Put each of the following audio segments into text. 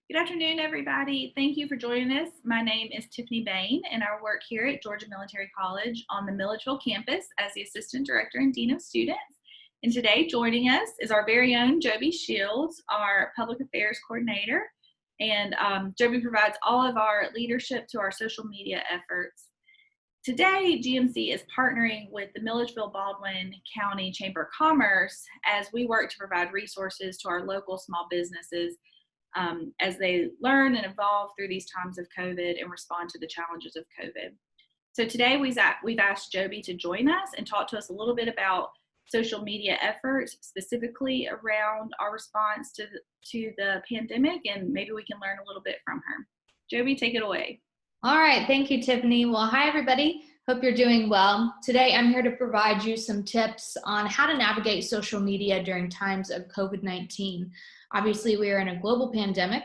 Good afternoon, everybody. Thank you for joining us. My name is Tiffany Bain, and I work here at Georgia Military College on the Milledgeville campus as the Assistant Director and Dean of Students. And today joining us is our very own Joby Shields, our Public Affairs Coordinator. And Joby provides all of our leadership to our social media efforts. Today, GMC is partnering with the Milledgeville-Baldwin County Chamber of Commerce as we work to provide resources to our local small businesses as they learn and evolve through these times of COVID and respond to the challenges of COVID. So today we've asked Joby to join us and talk to us a little bit about social media efforts, specifically around our response to the pandemic, and maybe we can learn a little bit from her. Joby, take it away. All right, thank you, Tiffany. Well, hi, everybody. Hope you're doing well. Today, I'm here to provide you some tips on how to navigate social media during times of COVID-19. Obviously, we are in a global pandemic.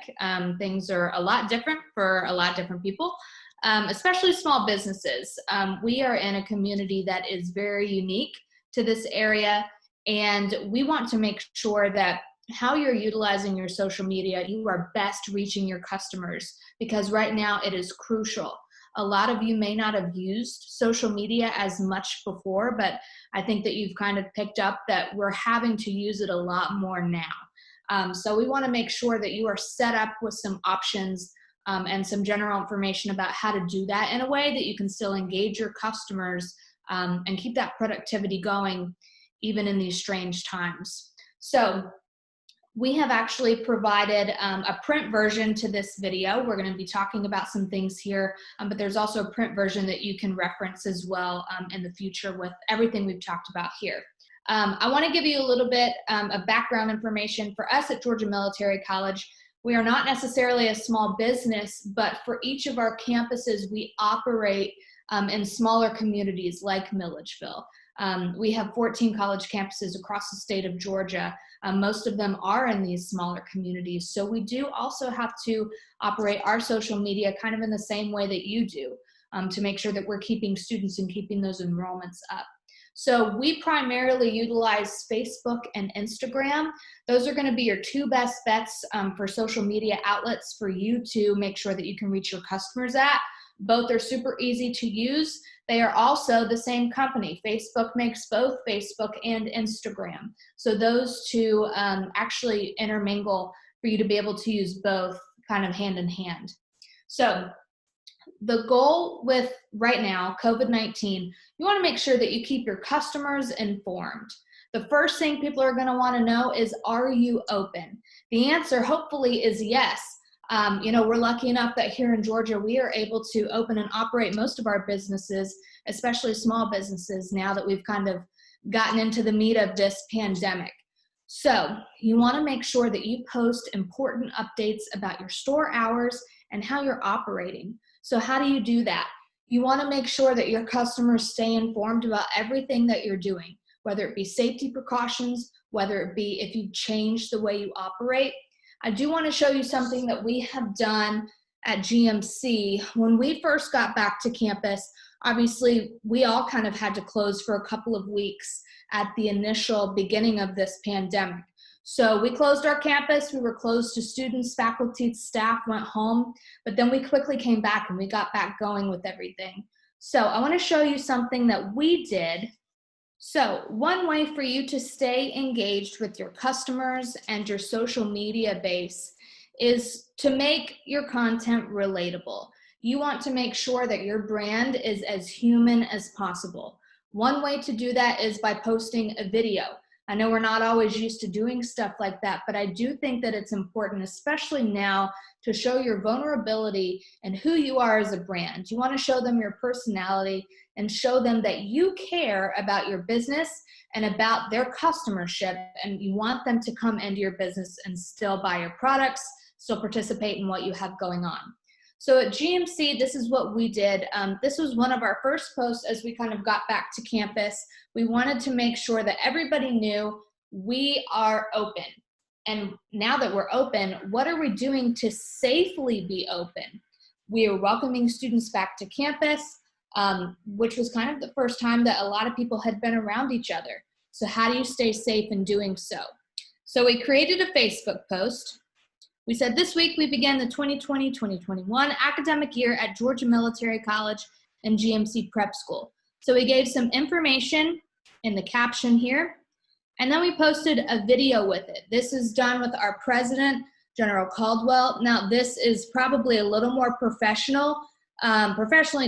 Things are a lot different for a lot of different people, especially small businesses. We are in a community that is very unique to this area, and we want to make sure that how you're utilizing your social media, you are best reaching your customers, because right now it is crucial. A lot of you may not have used social media as much before, but I think that you've kind of picked up that we're having to use it a lot more now. So we want to make sure that you are set up with some options and some general information about how to do that in a way that you can still engage your customers and keep that productivity going even in these strange times. So we have actually provided a print version to this video. We're going to be talking about some things here, but there's also a print version that you can reference as well in the future with everything we've talked about here. I want to give you a little bit of background information. For us at Georgia Military College, we are not necessarily a small business, but for each of our campuses, we operate in smaller communities like Milledgeville. We have 14 college campuses across the state of Georgia. Most of them are in these smaller communities. So we do also have to operate our social media kind of in the same way that you do to make sure that we're keeping students and keeping those enrollments up. So we primarily utilize Facebook and Instagram. Those are going to be your two best bets for social media outlets for you to make sure that you can reach your customers at. Both are super easy to use. They are also the same company. Facebook makes both Facebook and Instagram. So those two actually intermingle for you to be able to use both kind of hand in hand. So the goal with right now, COVID-19, you want to make sure that you keep your customers informed. The first thing people are going to want to know is, are you open? The answer hopefully is yes. We're lucky enough that here in Georgia, we are able to open and operate most of our businesses, especially small businesses, now that we've kind of gotten into the meat of this pandemic. So you want to make sure that you post important updates about your store hours and how you're operating. So how do you do that? You want to make sure that your customers stay informed about everything that you're doing, whether it be safety precautions, whether it be if you've changed the way you operate. I do want to show you something that we have done at GMC. When we first got back to campus, obviously we all kind of had to close for a couple of weeks at the initial beginning of this pandemic. So we closed our campus, we were closed to students, faculty, staff went home, but then we quickly came back and we got back going with everything. So I want to show you something that we did. So one way for you to stay engaged with your customers and your social media base is to make your content relatable. You want to make sure that your brand is as human as possible. One way to do that is by posting a video. I know we're not always used to doing stuff like that, but I do think that it's important, especially now, to show your vulnerability and who you are as a brand. You want to show them your personality and show them that you care about your business and about their customership, and you want them to come into your business and still buy your products, still participate in what you have going on. So at GMC, this is what we did. This was one of our first posts as we kind of got back to campus. We wanted to make sure that everybody knew we are open. And now that we're open, what are we doing to safely be open? We are welcoming students back to campus, which was kind of the first time that a lot of people had been around each other. So how do you stay safe in doing so? So we created a Facebook post. We said this week we began the 2020-2021 academic year at Georgia Military College and GMC Prep School. So we gave some information in the caption here, and then we posted a video with it. This is done with our president, General Caldwell. Now this is probably a little more professionally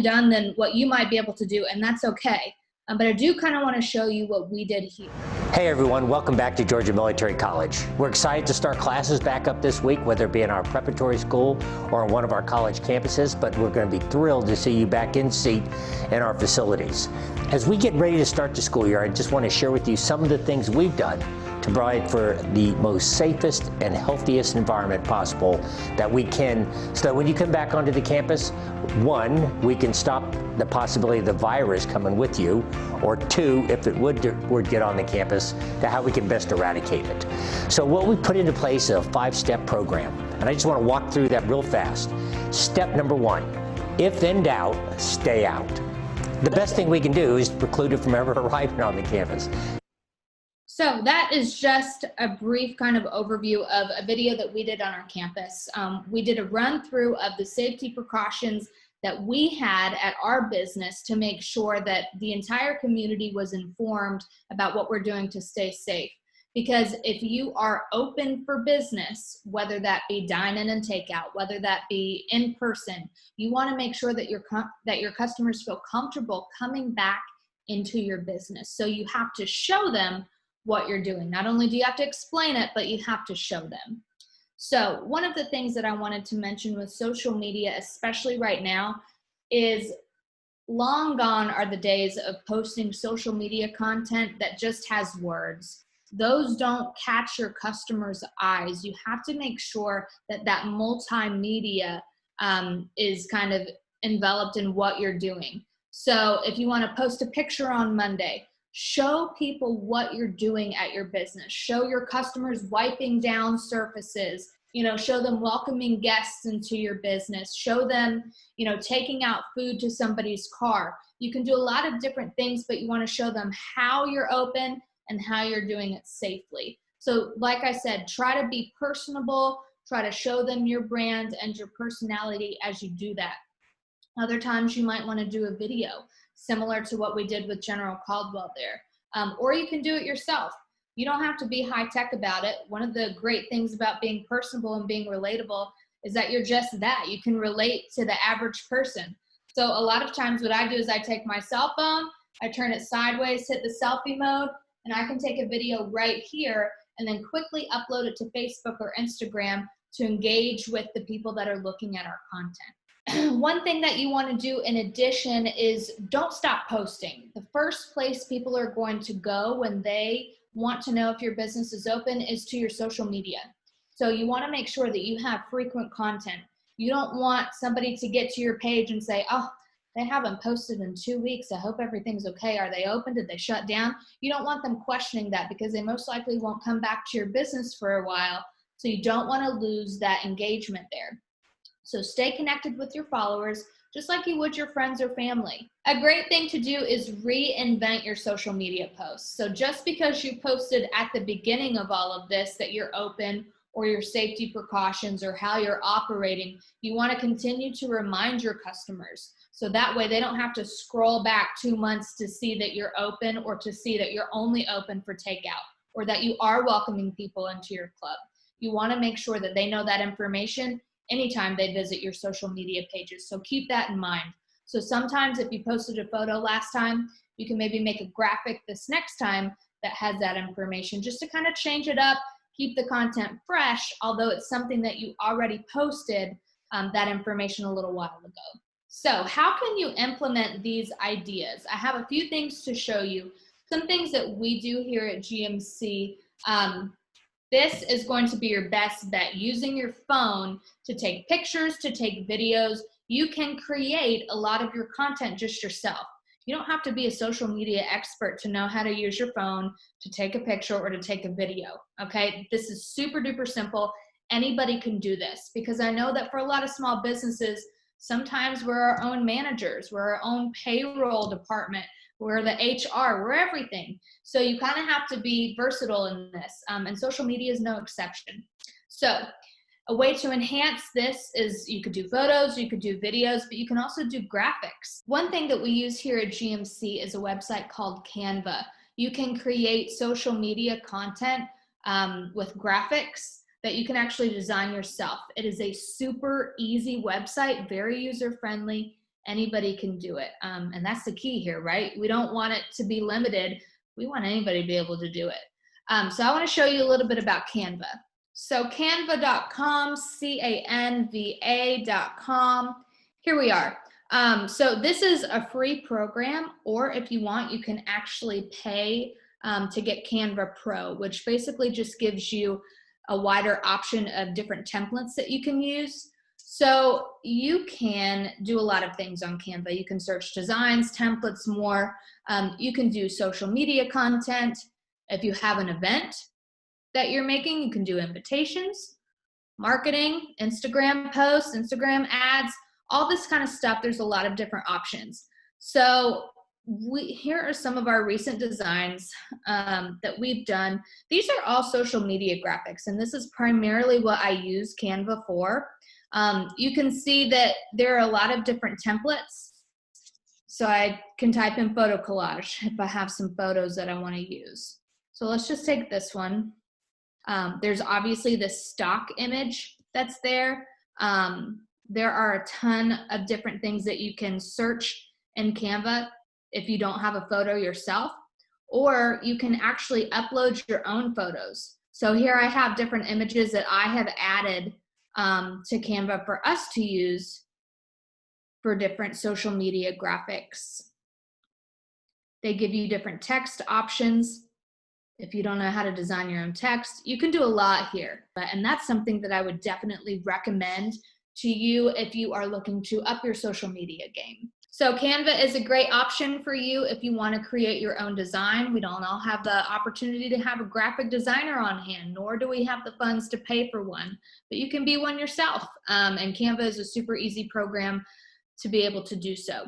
done than what you might be able to do, and that's okay. But I do kind of want to show you what we did here. Hey everyone, welcome back to Georgia Military College. We're excited to start classes back up this week, whether it be in our preparatory school or on one of our college campuses, but we're going to be thrilled to see you back in seat in our facilities. As we get ready to start the school year, I just want to share with you some of the things we've done to provide for the most safest and healthiest environment possible that we can, so that when you come back onto the campus, one, we can stop the possibility of the virus coming with you, or two, if it would get on the campus, to how we can best eradicate it. So what we put into place is a 5-step program, and I just want to walk through that real fast. Step number 1, if in doubt, stay out. The best thing we can do is preclude it from ever arriving on the campus. So that is just a brief kind of overview of a video that we did on our campus. We did a run through of the safety precautions that we had at our business to make sure that the entire community was informed about what we're doing to stay safe. Because if you are open for business, whether that be dine-in and takeout, whether that be in person, you want to make sure that your customers feel comfortable coming back into your business. So you have to show them what you're doing. Not only do you have to explain it, but you have to show them. So one of the things that I wanted to mention with social media, especially right now, is long gone are the days of posting social media content that just has words. Those don't catch your customers' eyes. You have to make sure that that multimedia is kind of enveloped in what you're doing. So if you want to post a picture on Monday, show people what you're doing at your business. Show your customers wiping down surfaces. Show them welcoming guests into your business. Show them, taking out food to somebody's car. You can do a lot of different things, but you want to show them how you're open and how you're doing it safely. So like I said, try to be personable. Try to show them your brand and your personality as you do that. Other times you might want to do a video similar to what we did with General Caldwell there. Or you can do it yourself. You don't have to be high tech about it. One of the great things about being personable and being relatable is that you're just that. You can relate to the average person. So a lot of times what I do is I take my cell phone, I turn it sideways, hit the selfie mode, and I can take a video right here and then quickly upload it to Facebook or Instagram to engage with the people that are looking at our content. One thing that you want to do in addition is don't stop posting. The first place people are going to go when they want to know if your business is open is to your social media. So you want to make sure that you have frequent content. You don't want somebody to get to your page and say, oh, they haven't posted in 2 weeks. I hope everything's okay. Are they open? Did they shut down? You don't want them questioning that because they most likely won't come back to your business for a while. So you don't want to lose that engagement there. So stay connected with your followers, just like you would your friends or family. A great thing to do is reinvent your social media posts. So just because you posted at the beginning of all of this that you're open or your safety precautions or how you're operating, you want to continue to remind your customers. So that way they don't have to scroll back 2 months to see that you're open or to see that you're only open for takeout or that you are welcoming people into your club. You want to make sure that they know that information anytime they visit your social media pages. So keep that in mind. So sometimes if you posted a photo last time, you can maybe make a graphic this next time that has that information just to kind of change it up, keep the content fresh, although it's something that you already posted that information a little while ago. So how can you implement these ideas? I have a few things to show you. Some things that we do here at GMC. This is going to be your best bet. Using your phone to take pictures, to take videos, you can create a lot of your content just yourself. You don't have to be a social media expert to know how to use your phone to take a picture or to take a video, okay? This is super duper simple. Anybody can do this because I know that for a lot of small businesses, sometimes we're our own managers, we're our own payroll department, we're the HR, we're everything. So you kind of have to be versatile in this, and social media is no exception. So A way to enhance this is you could do photos, you could do videos, but you can also do graphics. One thing that we use here at GMC is a website called Canva. You can create social media content with graphics that you can actually design yourself. It is a super easy website, very user-friendly. Anybody can do it. And that's the key here, right? We don't want it to be limited. We want anybody to be able to do it. So I want to show you a little bit about Canva. So canva.com, canva.com. Here we are. So this is a free program, or if you want, you can actually pay to get Canva Pro, which basically just gives you a wider option of different templates that you can use. So you can do a lot of things on Canva. You can search designs, templates, more. You can do social media content. If you have an event that you're making, you can do invitations, marketing, Instagram posts, Instagram ads, all this kind of stuff. There's a lot of different options. So here are some of our recent designs that we've done. These are all social media graphics, and this is primarily what I use Canva for. You can see that there are a lot of different templates. So I can type in photo collage if I have some photos that I want to use. So let's just take this one. There's obviously this stock image that's there. There are a ton of different things that you can search in Canva if you don't have a photo yourself, or you can actually upload your own photos. So here I have different images that I have added to Canva for us to use for different social media graphics. They give you different text options. If you don't know how to design your own text, you can do a lot here. And that's something that I would definitely recommend to you if you are looking to up your social media game. So Canva is a great option for you if you want to create your own design. We don't all have the opportunity to have a graphic designer on hand, nor do we have the funds to pay for one, but you can be one yourself. And Canva is a super easy program to be able to do so.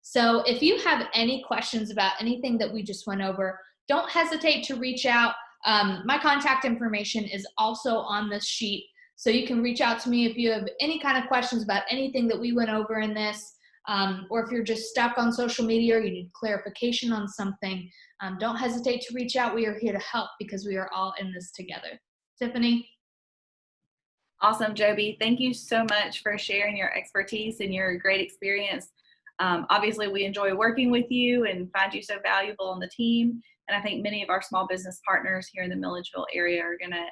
So if you have any questions about anything that we just went over, don't hesitate to reach out. My contact information is also on this sheet, so you can reach out to me if you have any kind of questions about anything that we went over in this, or if you're just stuck on social media or you need clarification on something, don't hesitate to reach out. We are here to help because we are all in this together. Tiffany? Awesome, Joby. Thank you so much for sharing your expertise and your great experience. Obviously, we enjoy working with you and find you so valuable on the team. And I think many of our small business partners here in the Milledgeville area are going to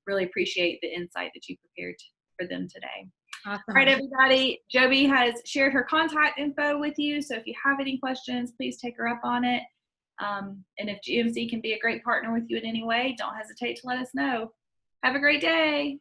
really appreciate the insight that you prepared for them today. Awesome. All right, everybody. Joby has shared her contact info with you. So if you have any questions, please take her up on it. And if GMC can be a great partner with you in any way, don't hesitate to let us know. Have a great day.